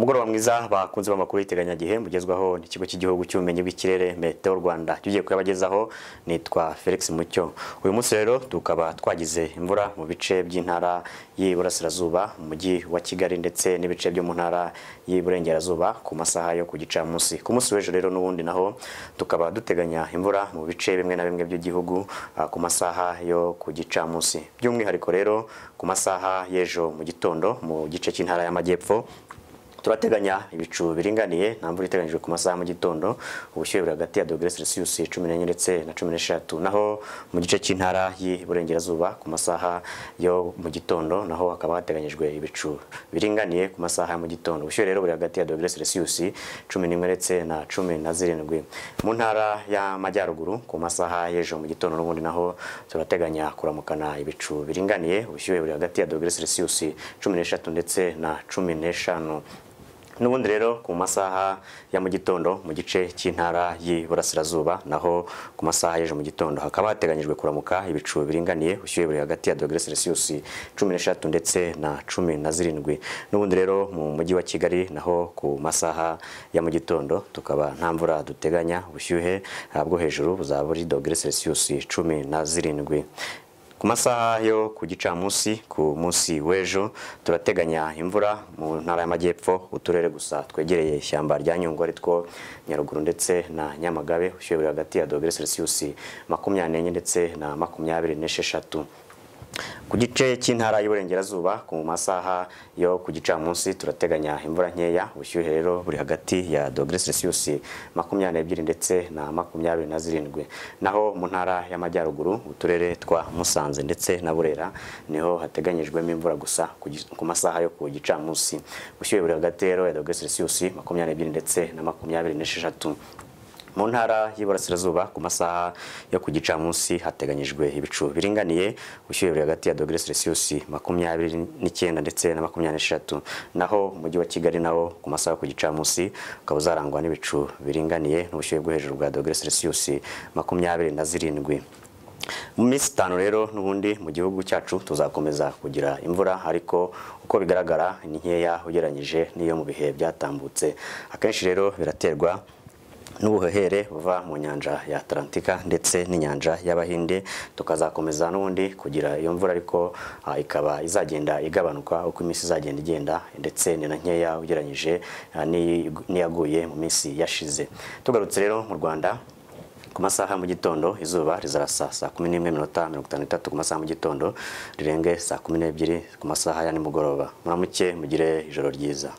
Umugoroba mwiza bakunze b'amakuru y'iteganyagihe mugezwaho n'ikigo cy'igihugu cy'ubumenyi bw'ikirere Meteo Rwanda tugiye kuyabagezaho. Nitwa Felix Mucyo. Uyu munsi rero tukaba twagize imvura mu bice by'intara y'Iburasirazuba, mu mujyi wa Kigali ndetse n'ibice byo mu ntara y'Iburengerazuba ku masaha yo ku gicamunsi. Ku munsi w'ejo rero n'ubundi naho tukaba duteganya imvura mu bice bimwe na bimwe by'igihugu ku masaha yo ku gicamunsi. By'umwihariko rero ku masaha y'ejo mu gitondo mu gice cy'intara y'Amajyepfo turateganya ibicu biringaniye, nta mvura iteganyijwe ku masaha mu gitondo, ubushyuhe buri hagati ya °C 14 ndetse na 16. Naho mu gice cy'intara y'Iburengerazuba ku masaha yo mu gitondo naho hakaba hateganyijwe ibicu biringaniye ku masaha mu gitondo, ubushyuhe rero buri hagati ya °C 11 ndetse na 17. Mu ntara y'Amajyaruguru ku masaha y'ejo mu gitondo n'ubundi naho turateganya kuramukana ibicu biringaniye, ubushyuhe buri hagati ya °C 13 ndetse na 15. N'ubundi rero ku masaha ya mu gitondo mu gice cy'intara y'Iburasirazuba naho ku masaha y'ejo mu gitondo hakaba hateganyijwe kuramuka ibicu biringaniye, ubushyuhe buri hagati ya °C 13 ndetse na 17. N'ubundi rero mu mujyi wa Kigali naho ku masaha ya mu gitondo tukaba nta mvura duteganya, ubushyuhe bwo hejuru buzaba buri °C 17. Ku masaha yo ku gicamunsi ku munsi w'ejo turateganya imvura mu ntara y'Amajyepfo, uturere gusa twegereye ishyamba rya Nyungwe aritwo Nyaruguru ndetse na Nyamagabe, ubushyuhe buri hagati ya °C 24 ndetse na 26. Ku gice cy'intara y'Iburengerazuba ku masaha yo ku gicamunsi turateganya imvura nkeya, ubushyuhe rero buri hagati ya °C 22 ndetse na 27. Naho mu ntara y'Amajyaruguru uturere twa Musanze ndetse na Burera niho hateganyijwemo imvura gusa ku masaha yo ku gicamunsi, ubushyuhe buri hagati rero ya °C 22 ndetse na 26. Mu ntara y'Iburasirazuba ku masaha yo ku gicamunsi hateganyijwe ibicu biringaniye, ubushyuhe buri hagati ya °C 29 ndetse na 26. Naho umujyi wa Kigali nawo ku masaha yo ku gicamunsi ukaba uzarangwa n'ibicu biringaniye n'ubushyuhe bwo hejuru bwa °C 27. Mu minsi 5 rero n'ubundi mu gihugu cyacu tuzakomeza kugira imvura, ariko uko bigaragara ni nkeya ugereranyije n'iyo mu bihe byatambutse. Akenshi rero biraterwa n'ubuhehere buva mu nyanja ya Atlantika ndetse n'inyanja y'Abahinde, tukazakomeza n'ubundi kugira iyo mvura, ariko ikaba izagenda igabanuka uko iminsi izagenda igenda, ndetse ni na nkeya ugereranyije n'iyaguye mu minsi yashize. Tugarutse rero mu Rwanda ku masaha mu gitondo izuba rizarasa saa 11:53 ku masaha mu gitondo, rirenge saa 12 ku masaha ya nimugoroba. Muramuke mugire ijoro ryiza.